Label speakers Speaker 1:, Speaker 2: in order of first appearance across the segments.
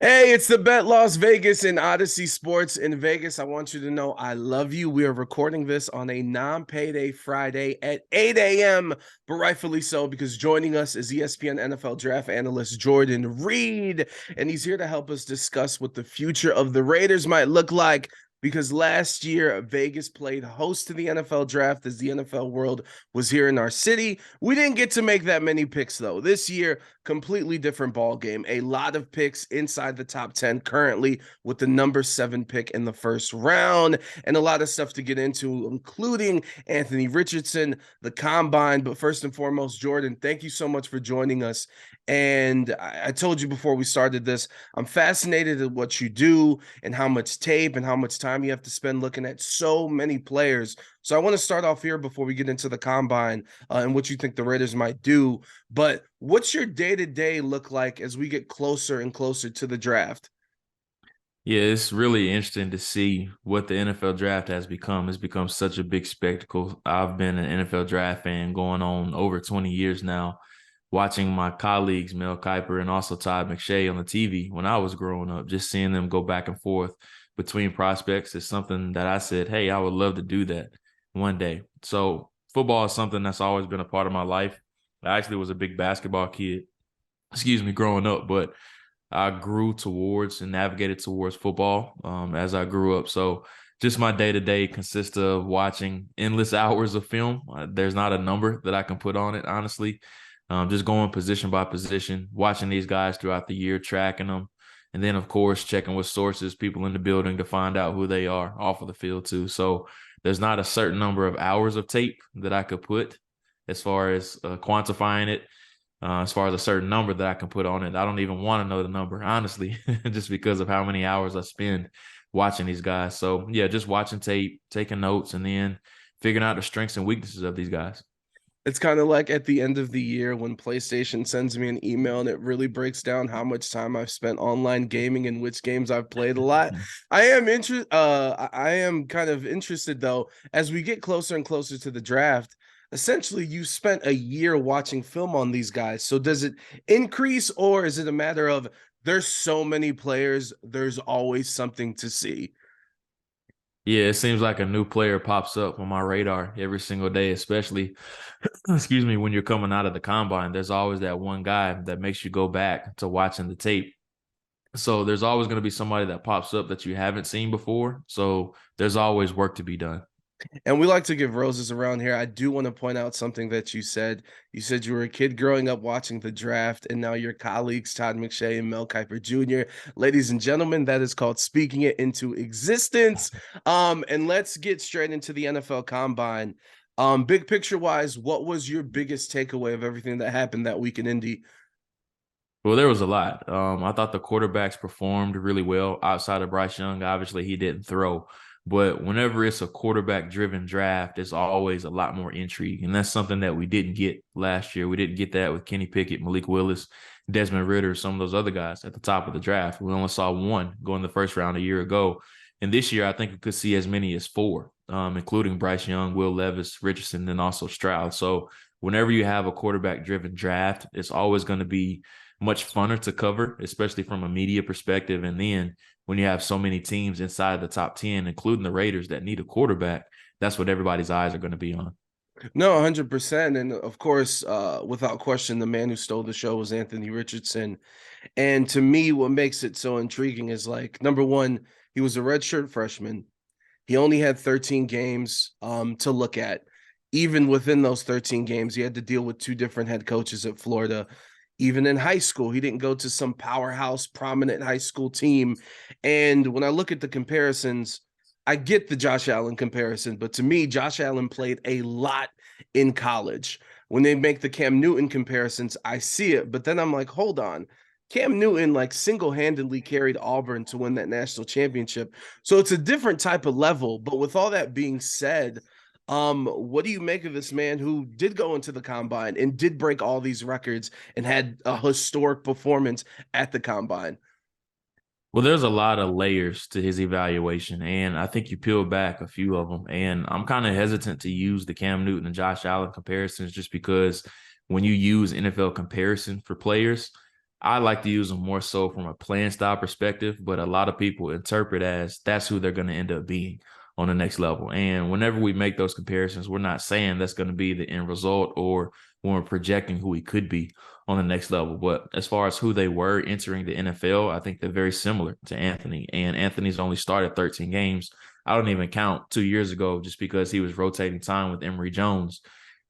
Speaker 1: Hey, it's the Bet Las Vegas and Audacy Sports in Vegas. I want you to know I love you. We are recording this on a non-payday Friday at 8 a.m., but rightfully so because joining us is ESPN NFL draft analyst Jordan Reid, and he's here to help us discuss what the future of the Raiders might look like. Because last year, Vegas played host to the NFL draft as the NFL world was here in our city. We didn't get to make that many picks, though. This year, completely different ball game. A lot of picks inside the top 10 currently with the number 7 pick in the first round, and a lot of stuff to get into, including Anthony Richardson, the combine. But first and foremost, Jordan, thank you so much for joining us. And I told you before we started this, I'm fascinated at what you do and how much tape and how much time you have to spend looking at so many players. So I want to start off here before we get into the combine and what you think the Raiders might do. But what's your day-to-day look like as we get closer and closer to the draft?
Speaker 2: Yeah, it's really interesting to see what the NFL draft has become. It's become such a big spectacle. I've been an NFL draft fan going on over 20 years now, watching my colleagues, Mel Kiper and also Todd McShay on the TV when I was growing up, just seeing them go back and forth between prospects is something that I said, hey, I would love to do that one day. So football is something that's always been a part of my life. I actually was a big basketball kid, growing up, but I grew towards and navigated towards football as I grew up. So just my day to day consists of watching endless hours of film. There's not a number that I can put on it, honestly. Just going position by position, watching these guys throughout the year, tracking them. And then, of course, checking with sources, people in the building to find out who they are off of the field, too. So there's not a certain number of hours of tape that I could put as far as quantifying it as far as a certain number that I can put on it. I don't even want to know the number, honestly, just because of how many hours I spend watching these guys. So, yeah, just watching tape, taking notes, and then figuring out the strengths and weaknesses of these guys.
Speaker 1: It's kind of like at the end of the year when PlayStation sends me an email and it really breaks down how much time I've spent online gaming and which games I've played a lot. I am kind of interested though, as we get closer and closer to the draft. Essentially, you spent a year watching film on these guys. So does it increase or is it a matter of there's so many players, there's always something to see?
Speaker 2: Yeah, it seems like a new player pops up on my radar every single day, especially, excuse me, when you're coming out of the combine. There's always that one guy that makes you go back to watching the tape. So there's always going to be somebody that pops up that you haven't seen before. So there's always work to be done.
Speaker 1: And we like to give roses around here. I do want to point out something that you said. You said you were a kid growing up watching the draft, and now your colleagues, Todd McShay and Mel Kiper Jr. Ladies and gentlemen, that is called speaking it into existence. And let's get straight into the NFL Combine. Big picture wise, what was your biggest takeaway of everything that happened that week in Indy?
Speaker 2: Well, there was a lot. I thought the quarterbacks performed really well outside of Bryce Young. Obviously, he didn't throw. But whenever it's a quarterback driven draft, it's always a lot more intrigue. And that's something that we didn't get last year. We didn't get that with Kenny Pickett, Malik Willis, Desmond Ridder, some of those other guys at the top of the draft. We only saw one go in the first round a year ago. And this year, I think we could see as many as four, including Bryce Young, Will Levis, Richardson, and also Stroud. So whenever you have a quarterback driven draft, it's always going to be much funner to cover, especially from a media perspective. And then when you have so many teams inside the top 10, including the Raiders that need a quarterback, that's what everybody's eyes are going to be on.
Speaker 1: No, 100%. And of course, without question, the man who stole the show was Anthony Richardson. And to me, what makes it so intriguing is like number one, he was a redshirt freshman. He only had 13 games to look at. Even within those 13 games, he had to deal with two different head coaches at Florida. Even in high school, he didn't go to some powerhouse, prominent high school team. And when I look at the comparisons, I get the Josh Allen comparison, but to me, Josh Allen played a lot in college. When they make the Cam Newton comparisons, I see it, but then I'm like, hold on. Cam Newton like single-handedly carried Auburn to win that national championship. So it's a different type of level. But with all that being said, what do you make of this man who did go into the combine and did break all these records and had a historic performance at the combine?
Speaker 2: Well, there's a lot of layers to his evaluation, and I think you peel back a few of them. And I'm kind of hesitant to use the Cam Newton and Josh Allen comparisons just because when you use NFL comparison for players, I like to use them more so from a playing style perspective, but a lot of people interpret as that's who they're going to end up being on the next level. And whenever we make those comparisons, we're not saying that's going to be the end result or when we're projecting who he could be on the next level. But as far as who they were entering the NFL, I think they're very similar to Anthony. And Anthony's only started 13 games. I don't even count 2 years ago just because he was rotating time with Emory Jones.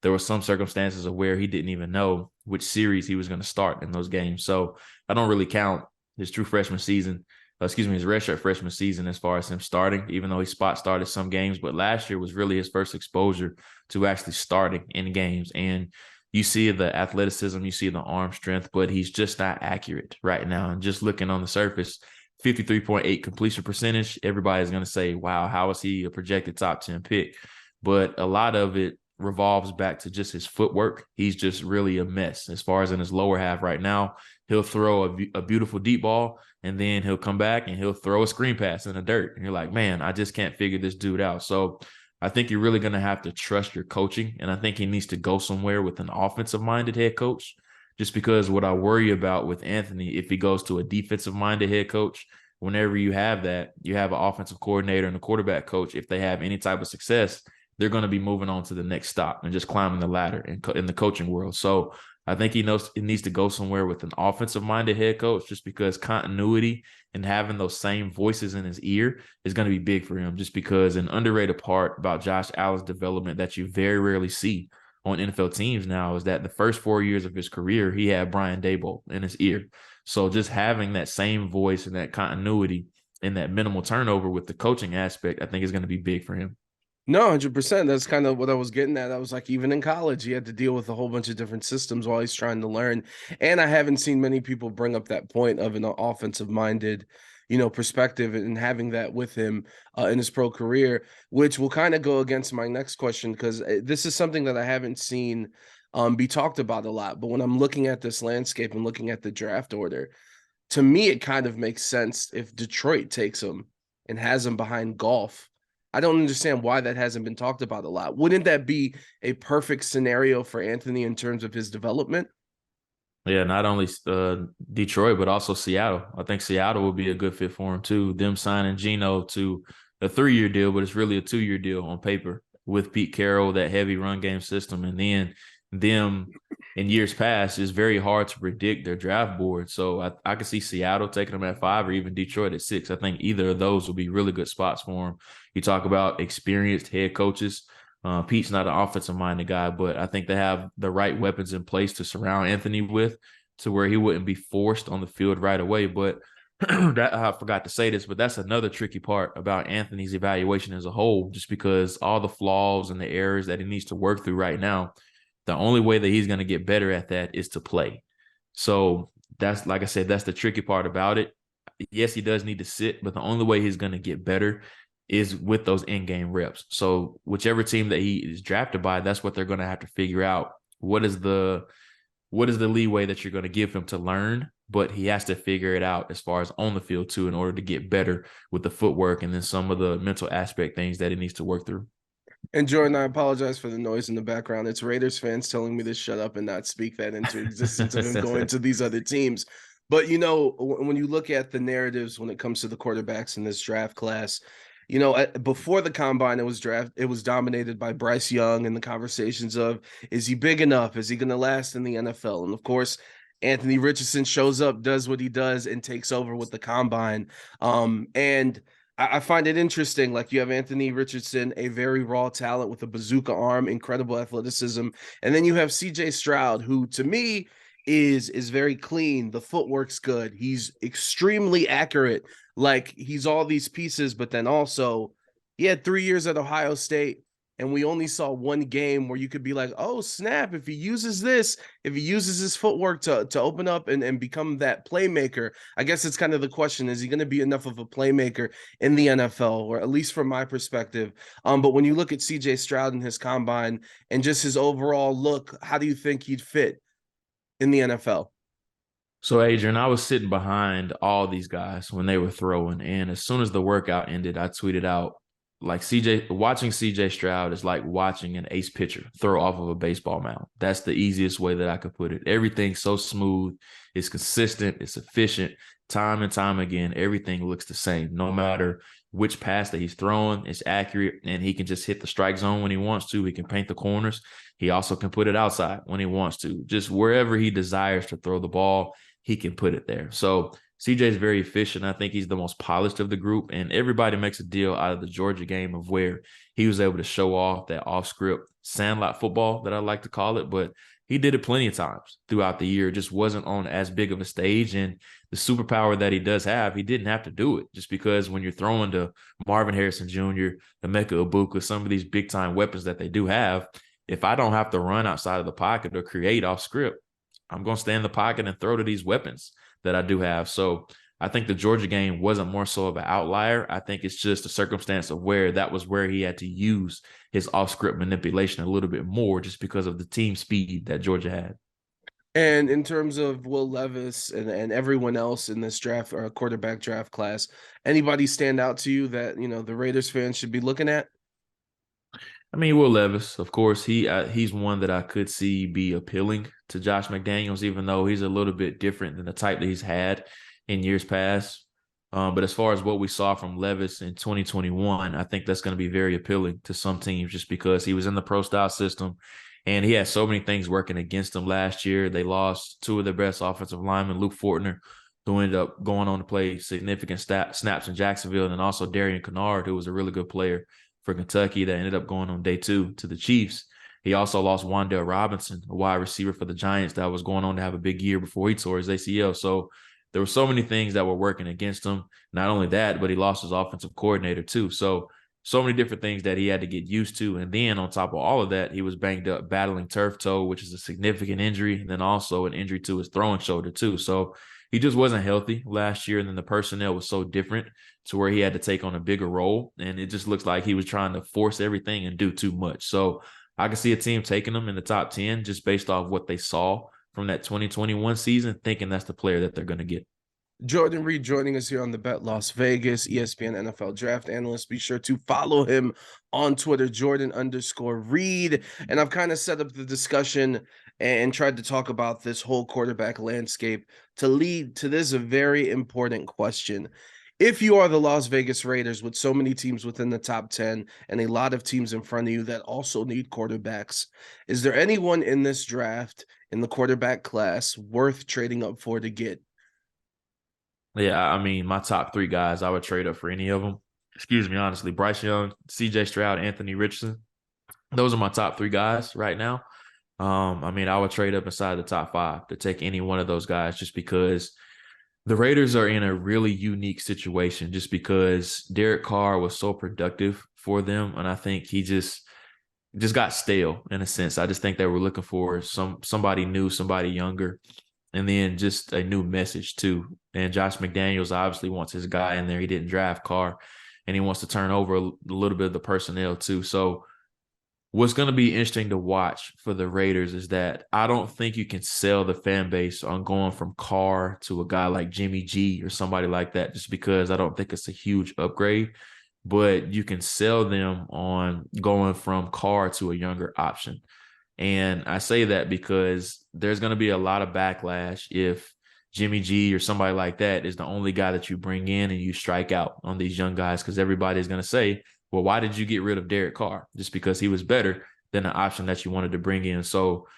Speaker 2: There were some circumstances of where he didn't even know which series he was going to start in those games. So I don't really count his true freshman season, his redshirt freshman season as far as him starting, even though he spot started some games. But last year was really his first exposure to actually starting in games. And you see the athleticism, you see the arm strength, but he's just not accurate right now. And just looking on the surface, 53.8 completion percentage, everybody's going to say, wow, how is he a projected top 10 pick? But a lot of it revolves back to just his footwork. He's just really a mess as far as in his lower half right now. He'll throw a beautiful deep ball, and then he'll come back and he'll throw a screen pass in the dirt. And you're like, man, I just can't figure this dude out. So I think you're really going to have to trust your coaching. And I think he needs to go somewhere with an offensive-minded head coach, just because what I worry about with Anthony, if he goes to a defensive-minded head coach, whenever you have that, you have an offensive coordinator and a quarterback coach, if they have any type of success, they're going to be moving on to the next stop and just climbing the ladder in the coaching world. So I think he knows it needs to go somewhere with an offensive-minded head coach, just because continuity and having those same voices in his ear is going to be big for him, just because an underrated part about Josh Allen's development that you very rarely see on NFL teams now is that the first 4 years of his career, he had Brian Daboll in his ear. So just having that same voice and that continuity and that minimal turnover with the coaching aspect, I think is going to be big for him.
Speaker 1: No, 100%. That's kind of what I was getting at. I was like, even in college, he had to deal with a whole bunch of different systems while he's trying to learn. And I haven't seen many people bring up that point of an offensive minded, perspective and having that with him in his pro career, which will kind of go against my next question because this is something that I haven't seen be talked about a lot. But when I'm looking at this landscape and looking at the draft order, to me, it kind of makes sense if Detroit takes him and has him behind Golf. I don't understand why that hasn't been talked about a lot. Wouldn't that be a perfect scenario for Anthony in terms of his development?
Speaker 2: Yeah, not only Detroit, but also Seattle. I think Seattle would be a good fit for him too. Them signing Geno to a 3-year deal, but it's really a 2-year deal on paper with Pete Carroll, that heavy run game system. And then them in years past, it's very hard to predict their draft board. So I could see Seattle taking them at 5 or even Detroit at 6. I think either of those will be really good spots for him. You talk about experienced head coaches. Pete's not an offensive-minded guy, but I think they have the right weapons in place to surround Anthony with, to where he wouldn't be forced on the field right away. But I forgot to say this, but that's another tricky part about Anthony's evaluation as a whole, just because all the flaws and the errors that he needs to work through right now, the only way that he's going to get better at that is to play. So that's, like I said, that's the tricky part about it. Yes, he does need to sit, but the only way he's going to get better is with those in-game reps. So whichever team that he is drafted by, that's what they're going to have to figure out. What is the leeway that you're going to give him to learn? But he has to figure it out as far as on the field too, in order to get better with the footwork and then some of the mental aspect things that he needs to work through.
Speaker 1: And Jordan, I apologize for the noise in the background. It's Raiders fans telling me to shut up and not speak that into existence of him going to these other teams. But, when you look at the narratives when it comes to the quarterbacks in this draft class, before the combine, it was dominated by Bryce Young and the conversations of, is he big enough? Is he going to last in the NFL? And of course, Anthony Richardson shows up, does what he does, and takes over with the combine. And I find it interesting. Like, you have Anthony Richardson, a very raw talent with a bazooka arm, incredible athleticism. And then you have CJ Stroud, who to me is very clean. The footwork's good. He's extremely accurate. Like, he's all these pieces, but then also he had 3 years at Ohio State, and we only saw one game where you could be like, oh, snap, if he uses his footwork to open up and become that playmaker. I guess it's kind of the question, is he going to be enough of a playmaker in the NFL, or at least from my perspective? But when you look at CJ Stroud and his combine and just his overall look, how do you think he'd fit in the NFL?
Speaker 2: So, Adrian, I was sitting behind all these guys when they were throwing. And as soon as the workout ended, I tweeted out, like watching CJ Stroud is like watching an ace pitcher throw off of a baseball mound. That's the easiest way that I could put it. Everything's so smooth, it's consistent, it's efficient. Time and time again, everything looks the same. No matter which pass that he's throwing, it's accurate, and he can just hit the strike zone when he wants to. He can paint the corners. He also can put it outside when he wants to. Just wherever he desires to throw the ball, he can put it there. So CJ is very efficient. I think he's the most polished of the group, and everybody makes a deal out of the Georgia game of where he was able to show off that off-script sandlot football that I like to call it, but he did it plenty of times throughout the year. It just wasn't on as big of a stage, and the superpower that he does have, he didn't have to do it just because when you're throwing to Marvin Harrison Jr., Emeka Ibuka, some of these big-time weapons that they do have, if I don't have to run outside of the pocket or create off-script, I'm going to stay in the pocket and throw to these weapons that I do have. So I think the Georgia game wasn't more so of an outlier. I think it's just a circumstance of where that was where he had to use his off-script manipulation a little bit more just because of the team speed that Georgia had.
Speaker 1: And in terms of Will Levis and everyone else in this draft or quarterback draft class, anybody stand out to you that, the Raiders fans should be looking at?
Speaker 2: I mean, Will Levis, of course, he's one that I could see be appealing to Josh McDaniels, even though he's a little bit different than the type that he's had in years past. But as far as what we saw from Levis in 2021, I think that's going to be very appealing to some teams just because he was in the pro style system and he had so many things working against him last year. They lost two of their best offensive linemen, Luke Fortner, who ended up going on to play significant snaps in Jacksonville, and also Darian Kennard, who was a really good player for Kentucky that ended up going on day 2 to the Chiefs. He also lost Wan'Dale Robinson, a wide receiver for the Giants that was going on to have a big year before he tore his ACL. So there were so many things that were working against him. Not only that, but he lost his offensive coordinator too. So many different things that he had to get used to. And then on top of all of that, he was banged up battling turf toe, which is a significant injury, and then also an injury to his throwing shoulder too. So he just wasn't healthy last year. And then the personnel was so different to where he had to take on a bigger role. And it just looks like he was trying to force everything and do too much. So I can see a team taking him in the top 10 just based off what they saw from that 2021 season, thinking that's the player that they're going to get.
Speaker 1: Jordan Reid joining us here on the Bet Las Vegas, ESPN NFL draft analyst. Be sure to follow him on Twitter, Jordan_Reid. And I've kind of set up the discussion and tried to talk about this whole quarterback landscape to lead to this a very important question. If you are the Las Vegas Raiders with so many teams within the top 10 and a lot of teams in front of you that also need quarterbacks, is there anyone in this draft in the quarterback class worth trading up for to get?
Speaker 2: Yeah, I mean, my top 3 guys, I would trade up for any of them. Excuse me, honestly. Bryce Young, CJ Stroud, Anthony Richardson. Those are my top 3 guys right now. I mean, I would trade up inside the top 5 to take any one of those guys just because the Raiders are in a really unique situation just because Derek Carr was so productive for them. And I think he just got stale in a sense. I just think they were looking for somebody new, somebody younger, and then just a new message too. And Josh McDaniels obviously wants his guy in there. He didn't draft Carr, and he wants to turn over a little bit of the personnel too. So what's going to be interesting to watch for the Raiders is that I don't think you can sell the fan base on going from Carr to a guy like Jimmy G or somebody like that, just because I don't think it's a huge upgrade. But you can sell them on going from Carr to a younger option. And I say that because there's going to be a lot of backlash if Jimmy G or somebody like that is the only guy that you bring in and you strike out on these young guys, because everybody's going to say, well, why did you get rid of Derek Carr? Just because he was better than the option that you wanted to bring in. So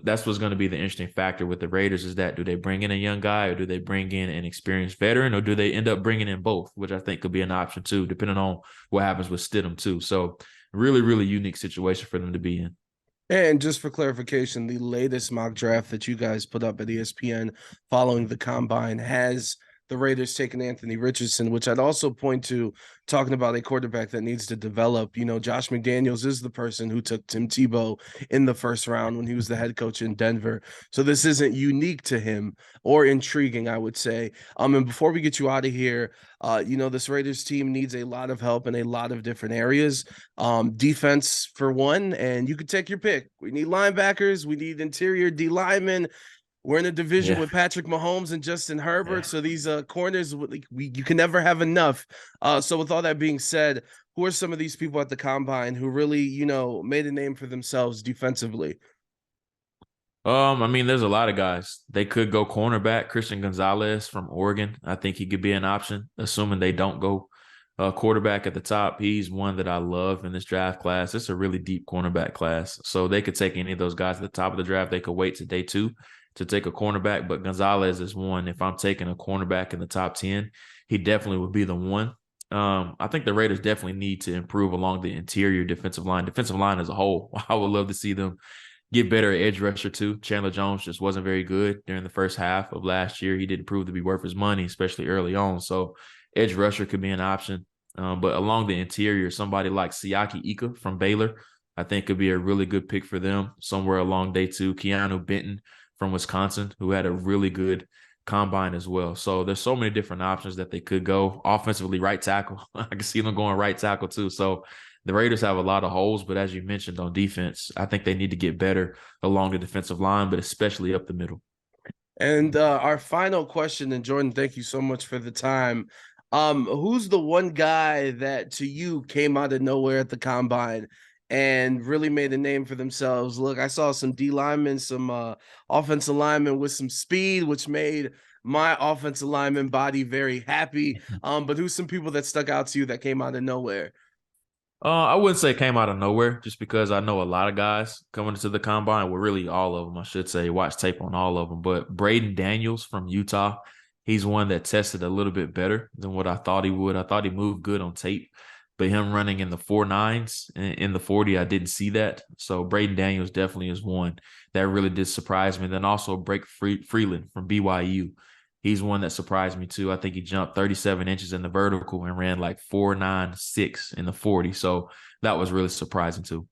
Speaker 2: that's what's going to be the interesting factor with the Raiders is that do they bring in a young guy or do they bring in an experienced veteran, or do they end up bringing in both, which I think could be an option too, depending on what happens with Stidham too. So really, really unique situation for them to be in.
Speaker 1: And just for clarification, the latest mock draft that you guys put up at ESPN following the combine has the Raiders taking Anthony Richardson, which I'd also point to talking about a quarterback that needs to develop. Josh McDaniels is the person who took Tim Tebow in the first round when he was the head coach in Denver. So this isn't unique to him or intriguing, I would say. And before we get you out of here, this Raiders team needs a lot of help in a lot of different areas. Defense for one, and you could take your pick. We need linebackers. We need interior D linemen. We're in a division
Speaker 2: Yeah.
Speaker 1: with Patrick Mahomes and Justin Herbert,
Speaker 2: Yeah.
Speaker 1: so these corners, you can never have enough. So with all that being said, who are some of these people at the combine who really, made a name for themselves defensively?
Speaker 2: I mean, there's a lot of guys. They could go cornerback. Christian Gonzalez from Oregon. I think he could be an option, assuming they don't go quarterback at the top. He's one that I love in this draft class. It's a really deep cornerback class. So they could take any of those guys at the top of the draft. They could wait to day 2 to take a cornerback. But Gonzalez is one. If I'm taking a cornerback in the top 10, he definitely would be the one. I think the Raiders definitely need to improve along the interior defensive line as a whole. I would love to see them get better at edge rusher too. Chandler Jones just wasn't very good during the first half of last year. He didn't prove to be worth his money, especially early on. So edge rusher could be an option. But along the interior, somebody like Siaki Ika from Baylor, I think could be a really good pick for them somewhere along day 2. Keanu Benton from Wisconsin, who had a really good combine as well. So there's so many different options that they could go. Offensively, right tackle. I can see them going right tackle too. So the Raiders have a lot of holes, but as you mentioned on defense, I think they need to get better along the defensive line, but especially up the middle.
Speaker 1: And our final question, and Jordan, thank you so much for the time. Who's the one guy that to you came out of nowhere at the combine and really made a name for themselves? Look, I saw some D linemen, some offensive linemen with some speed, which made my offensive lineman body very happy. But who's some people that stuck out to you that came out of nowhere?
Speaker 2: I wouldn't say it came out of nowhere just because I know a lot of guys coming into the combine. Well, really all of them, I should say. Watch tape on all of them. But Braden Daniels from Utah, he's one that tested a little bit better than what I thought he would. I thought he moved good on tape, but him running in the 4.9s in the 40, I didn't see that. So Braden Daniels definitely is one that really did surprise me. And then also Freeland from BYU. He's one that surprised me too. I think he jumped 37 inches in the vertical and ran like 4.96 in the 40. So that was really surprising too.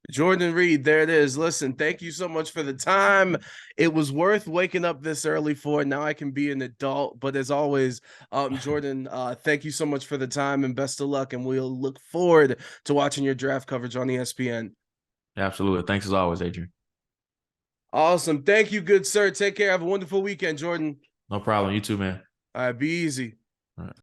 Speaker 1: Jordan Reid, there it is. Listen, thank you so much for the time. It was worth waking up this early for. Now I can be an adult. But as always, Jordan, thank you so much for the time and best of luck. And we'll look forward to watching your draft coverage on ESPN.
Speaker 2: Absolutely. Thanks as always, Adrian.
Speaker 1: Awesome. Thank you, good sir. Take care. Have a wonderful weekend, Jordan.
Speaker 2: No problem. You too, man.
Speaker 1: All right, be easy.
Speaker 2: All right.